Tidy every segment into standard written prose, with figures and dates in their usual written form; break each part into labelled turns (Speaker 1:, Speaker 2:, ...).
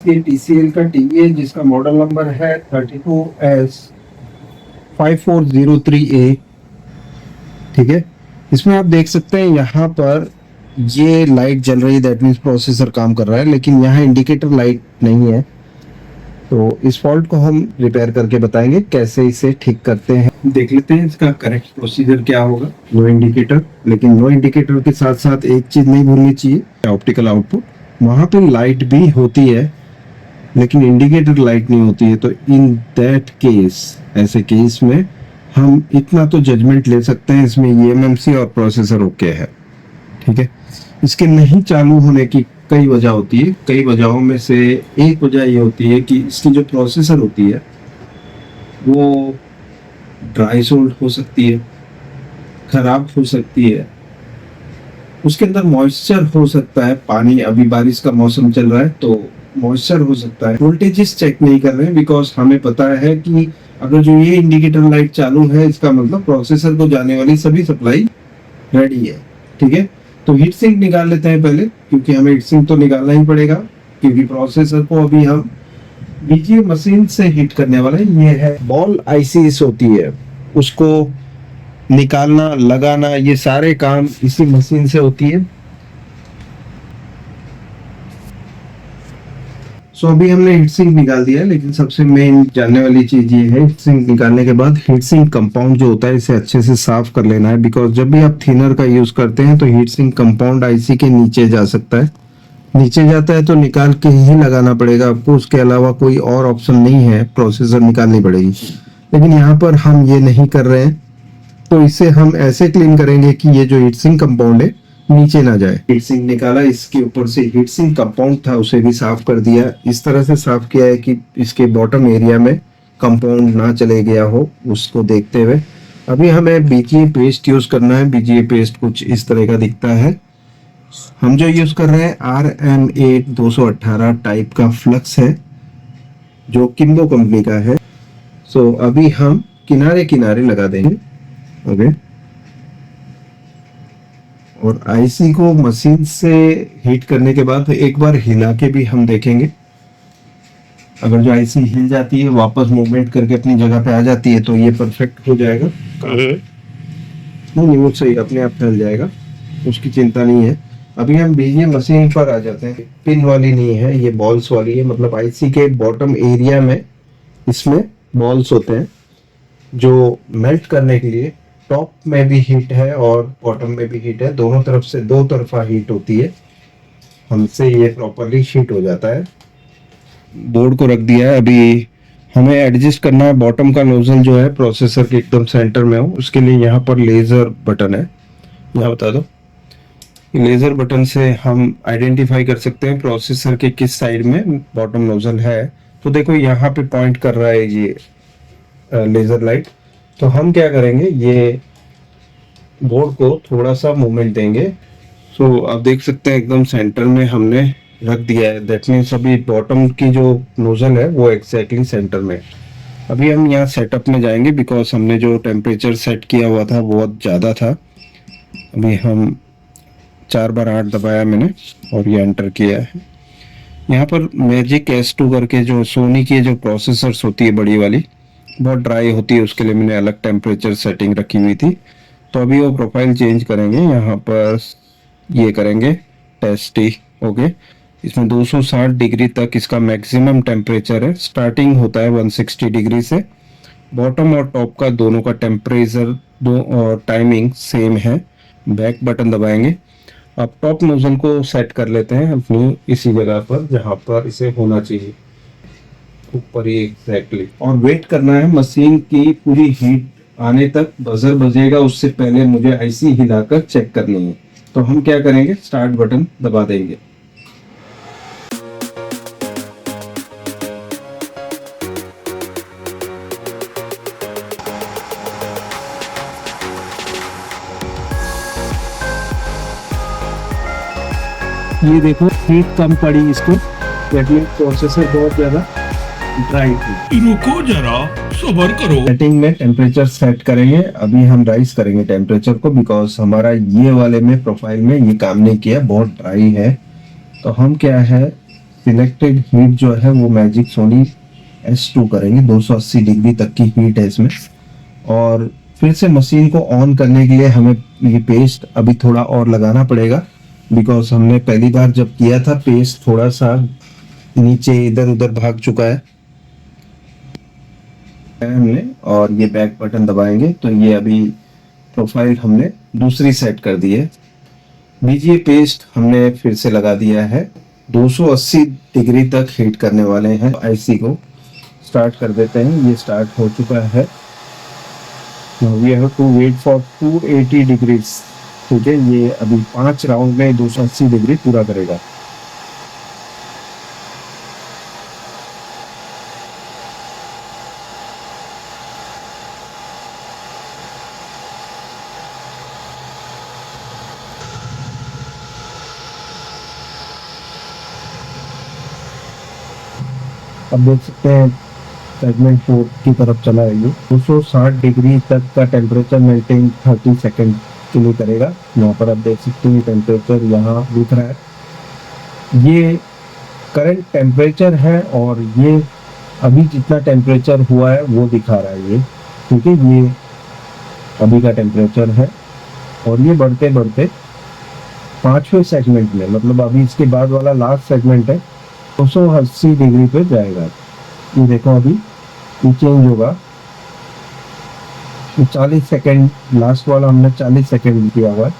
Speaker 1: ये TCL का TV है जिसका मॉडल नंबर है 32S5403A। ठीक है, इसमें आप देख सकते हैं यहाँ पर ये लाइट जल रही है, दैट मीन्स प्रोसेसर काम कर रहा है, लेकिन यहाँ इंडिकेटर लाइट नहीं है। तो इस फॉल्ट को हम रिपेयर करके बताएंगे कैसे इसे ठीक करते हैं। देख लेते हैं इसका करेक्ट प्रोसीजर क्या होगा। नो इंडिकेटर, लेकिन नो इंडिकेटर के साथ साथ एक चीज नहीं भूलनी चाहिए, ऑप्टिकल आउटपुट। वहां पे लाइट भी होती है लेकिन इंडिकेटर लाइट नहीं होती है। तो इन दैट केस, ऐसे केस में हम इतना तो जजमेंट ले सकते हैं इसमें eMMC और प्रोसेसर ओके है। ठीक है, इसके नहीं चालू होने की कई वजह होती है। कई वजहों में से एक वजह ये होती है कि इसकी जो प्रोसेसर होती है वो ड्राई सोल्ड हो सकती है, खराब हो सकती है, उसके अंदर मॉइस्चर हो सकता है। पानी, अभी बारिश का मौसम चल रहा है तो मॉइस्चर हो सकता है। वोल्टेजेस चेक नहीं कर रहे हैं बिकॉज हमें पता है कि अगर जो ये इंडिकेटर लाइट चालू है इसका मतलब प्रोसेसर को जाने वाली सभी सप्लाई रेडी है। ठीक है, तो हीट सिंक निकाल लेते हैं पहले, क्योंकि हमें हीट सिंक तो निकालना ही पड़ेगा, क्योंकि प्रोसेसर को अभी हम बीजीए मशीन से हीट करने वाले हैं। ये है बॉल आईसीस होती है, उसको निकालना, लगाना, ये सारे काम इसी मशीन से होती है। सो अभी हमने हीट सिंक निकाल दिया है, लेकिन सबसे मेन जानने वाली चीज ये है, हीट सिंक निकालने के बाद हीट सिंक कंपाउंड जो होता है इसे अच्छे से साफ कर लेना है। बिकॉज जब भी आप थिनर का यूज करते हैं तो हीट सिंक कंपाउंड आईसी के नीचे जा सकता है। नीचे जाता है तो निकाल के ही लगाना पड़ेगा आपको, उसके अलावा कोई और ऑप्शन नहीं है, प्रोसेसर निकालनी पड़ेगी। लेकिन यहाँ पर हम ये नहीं कर रहे हैं, तो इसे हम ऐसे क्लीन करेंगे कि ये जो हीट सिंक कंपाउंड है नीचे ना जाए। हीट सिंक निकाला, इसके ऊपर से हीट सिंक कंपाउंड था उसे भी साफ कर दिया। इस तरह से साफ किया है कि इसके बॉटम एरिया में कंपाउंड ना चले गया हो, उसको देखते हुए। अभी हमें बीजीए पेस्ट यूज करना है। बीजीए पेस्ट कुछ इस तरह का दिखता है। हम जो यूज कर रहे हैं RM8218 टाइप का फ्लक्स है जो किम्बो कंपनी का है। सो अभी हम किनारे किनारे लगा देंगे। ओके, और आईसी को मशीन से हीट करने के बाद एक बार हिला के भी हम देखेंगे। अगर जो आईसी हिल जाती है, वापस मूवमेंट करके अपनी जगह पे आ जाती है, तो ये परफेक्ट हो जाएगा। नहीं, वो सही अपने आप फैल जाएगा, उसकी चिंता नहीं है। अभी हम बीजीए मशीन पर आ जाते हैं। पिन वाली नहीं है, ये बॉल्स वाली है। मतलब आईसी के बॉटम एरिया में इसमें बॉल्स होते हैं जो मेल्ट करने के लिए। टॉप में भी हीट है और बॉटम में भी हीट है, दोनों तरफ से दो तरफा हीट होती है। हमसे ये प्रॉपरली हीट हो जाता है। बोर्ड को रख दिया है। अभी हमें एडजस्ट करना है, बॉटम का नोजल जो है प्रोसेसर के एकदम सेंटर में हो, उसके लिए यहाँ पर लेजर बटन है। यहाँ बता दो, लेजर बटन से हम आइडेंटिफाई कर सकते हैं प्रोसेसर के किस साइड में बॉटम नोजल है। तो देखो यहाँ पे पॉइंट कर रहा है ये लेजर लाइट। तो हम क्या करेंगे, ये बोर्ड को थोड़ा सा मूवमेंट देंगे। सो आप देख सकते हैं एकदम सेंटर में हमने रख दिया है। दैट मीन्स अभी बॉटम की जो नोजल है वो एग्जैक्टली सेंटर में। अभी हम यहाँ सेटअप में जाएंगे बिकॉज हमने जो टेम्परेचर सेट किया हुआ था वो बहुत ज़्यादा था। अभी हम 4 बार 8 दबाया मैंने और ये एंटर किया है। यहाँ पर मैजिक S2 करके जो सोनी की जो प्रोसेसर्स होती है बड़ी वाली, बहुत ड्राई होती है, उसके लिए मैंने अलग टेम्परेचर सेटिंग रखी हुई थी। तो अभी वो प्रोफाइल चेंज करेंगे, यहाँ पर ये करेंगे टेस्टी। ओके, इसमें 260 डिग्री तक इसका मैक्सिमम टेम्परेचर है। स्टार्टिंग होता है 160 डिग्री से। बॉटम और टॉप का दोनों का टेम्परेचर और टाइमिंग सेम है। बैक बटन दबाएंगे। अब टॉप नोजल को सेट कर लेते हैं अपनी इसी जगह पर जहाँ पर इसे होना चाहिए, ऊपर ही एग्जैक्टली। और वेट करना है मशीन की पूरी हीट आने तक। बजर बजेगा उससे पहले मुझे आईसी हिलाकर चेक करनी है। तो हम क्या करेंगे, स्टार्ट बटन दबा देंगे। ये देखो हीट कम पड़ी इसको, प्रोसेसर बहुत ज्यादा ड्राई थी।
Speaker 2: रुको जरा, सब्र करो।
Speaker 1: सेटिंग में टेम्परेचर सेट करेंगे। अभी हम राइज करेंगे टेम्परेचर को बिकॉज हमारा ये वाले में प्रोफाइल में ये काम नहीं किया, बहुत ड्राई है। तो हम क्या है सिलेक्टेड हीट जो है वो मैजिक सोनी S2 करेंगे। 280 डिग्री तक की हीट है इसमें। और फिर से मशीन को ऑन करने के लिए हमें ये पेस्ट अभी थोड़ा और लगाना पड़ेगा, बिकॉज हमने पहली बार जब किया था पेस्ट थोड़ा सा नीचे इधर उधर भाग चुका है हमने। और ये बैक बटन दबाएंगे तो ये अभी प्रोफाइल हमने दूसरी सेट कर दी है। बीजीए पेस्ट हमने फिर से लगा दिया है। 280 डिग्री तक हीट करने वाले हैं। आईसी को स्टार्ट कर देते हैं। ये स्टार्ट हो चुका है। Now we have to wait for 280 degrees. ठीक है, ये अभी 5 राउंड में 280 डिग्री पूरा करेगा। अब देख सकते हैं सेगमेंट 4 की तरफ चला है। ये 260 डिग्री तक का टेम्परेचर मेंटेन 30 सेकंड के लिए करेगा। यहाँ पर आप देख सकते हैं टेम्परेचर यहाँ दिख रहा है। ये करंट टेम्परेचर है और ये अभी जितना टेम्परेचर हुआ है वो दिखा रहा है ये। ठीक है, ये अभी का टेम्परेचर है और ये बढ़ते बढ़ते 5वें सेगमेंट में, मतलब अभी इसके बाद वाला लास्ट सेगमेंट है, 280 डिग्री पे जाएगा। ये देखो अभी ये चेंज होगा। 40 सेकेंड लास्ट वाला हमने 40 सेकेंड किया हुआ है,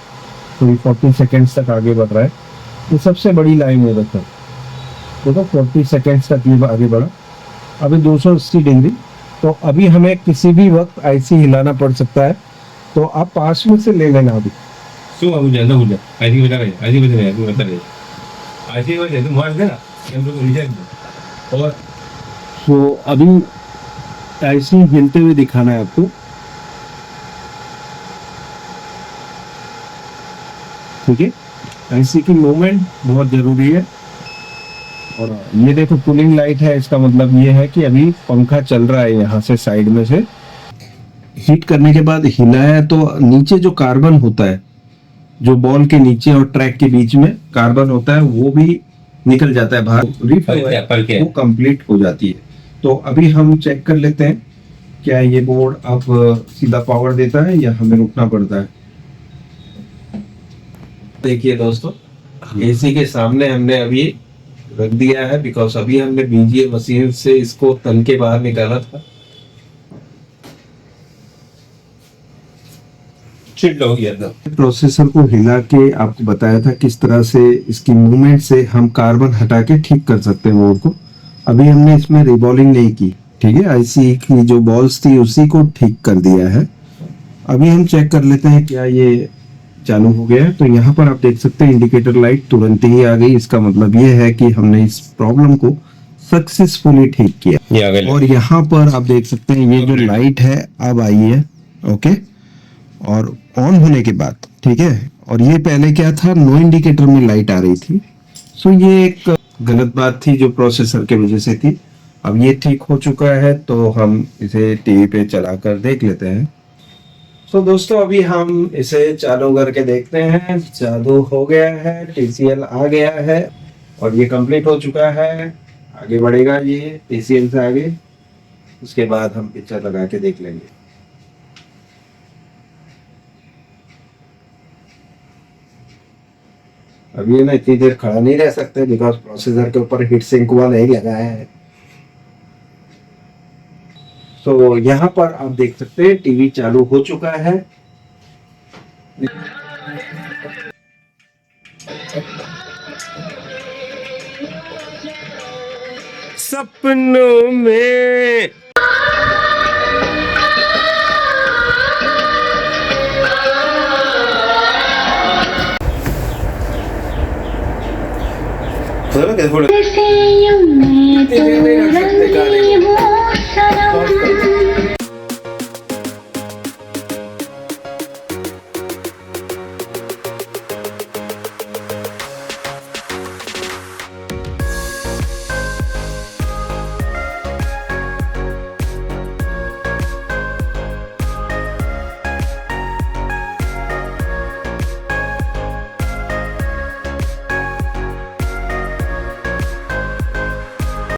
Speaker 1: तो ये 40 सेकेंड्स तक आगे बढ़ रहा है। ये सबसे बड़ी लाइन है दोस्तों। देखो 40 सेकेंड्स तक ये आगे बढ़ा। अभी 280 डिग्री। तो अभी हमें किसी भी वक्त आईसी हिलाना पड़ सकता है, तो आप पास में से ले लेना। अभी
Speaker 3: શું આવું છે અંદર આઈસી બતા રહે આઈસી બતા રહે તું બતા રહે આઈસી હોય છે તું માર દે ના એમ તો રિજેક્ટ और
Speaker 1: तो अभी आईसी हिलते हुए दिखाना है आपको। ठीक है, आईसी की मूवमेंट बहुत जरूरी है। और ये देखो कूलिंग लाइट है, इसका मतलब ये है कि अभी पंखा चल रहा है यहाँ से साइड में से। हीट करने के बाद हिलाया तो नीचे जो कार्बन होता है, जो बॉल के नीचे और ट्रैक के बीच में कार्बन होता है, वो भी निकल जाता है बाहर।
Speaker 3: पल के
Speaker 1: वो कंप्लीट हो जाती है। तो अभी हम चेक कर लेते हैं क्या ये बोर्ड अब सीधा पावर देता है या हमें रुकना पड़ता है। देखिए दोस्तों, एसी के सामने हमने अभी रख दिया है, बिकॉज अभी हमने बीजीए मशीन से इसको तल के बाहर निकाला था।
Speaker 3: चिल्ड हो गया था।
Speaker 1: प्रोसेसर को हिला के आपको बताया था किस तरह से इसकी मूवमेंट से हम कार्बन हटा के ठीक कर सकते हैं बोर्ड को। अभी हमने इसमें रिबॉलिंग नहीं की। ठीक है, आईसी की जो बॉल्स थी उसी को ठीक कर दिया है। अभी हम चेक कर लेते हैं क्या ये चालू हो गया है। तो यहाँ पर आप देख सकते हैं इंडिकेटर लाइट तुरंत ही आ गई। इसका मतलब ये है कि हमने इस प्रॉब्लम को सक्सेसफुली ठीक किया।
Speaker 3: ये आ गया।
Speaker 1: और यहाँ पर आप देख सकते हैं ये जो लाइट है अब आई है। ओके, और ऑन होने के बाद, ठीक है, और ये पहले क्या था, नो इंडिकेटर में लाइट आ रही थी। सो ये एक गलत बात थी जो प्रोसेसर के वजह से थी। अब ये ठीक हो चुका है, तो हम इसे टीवी पे चलाकर देख लेते हैं। सो दोस्तों, अभी हम इसे चालू करके देखते हैं। चालू हो गया है, TCL आ गया है और ये कंप्लीट हो चुका है। आगे बढ़ेगा ये TCL से आगे, उसके बाद हम पिक्चर लगा के देख लेंगे। अब ये ना इतनी देर खड़ा नहीं रह सकते, बिकॉज प्रोसेसर के ऊपर हीट सिंक हुआ नहीं लगाया है। तो यहाँ पर आप देख सकते हैं टीवी चालू हो चुका है।
Speaker 3: सपनों में थोड़ा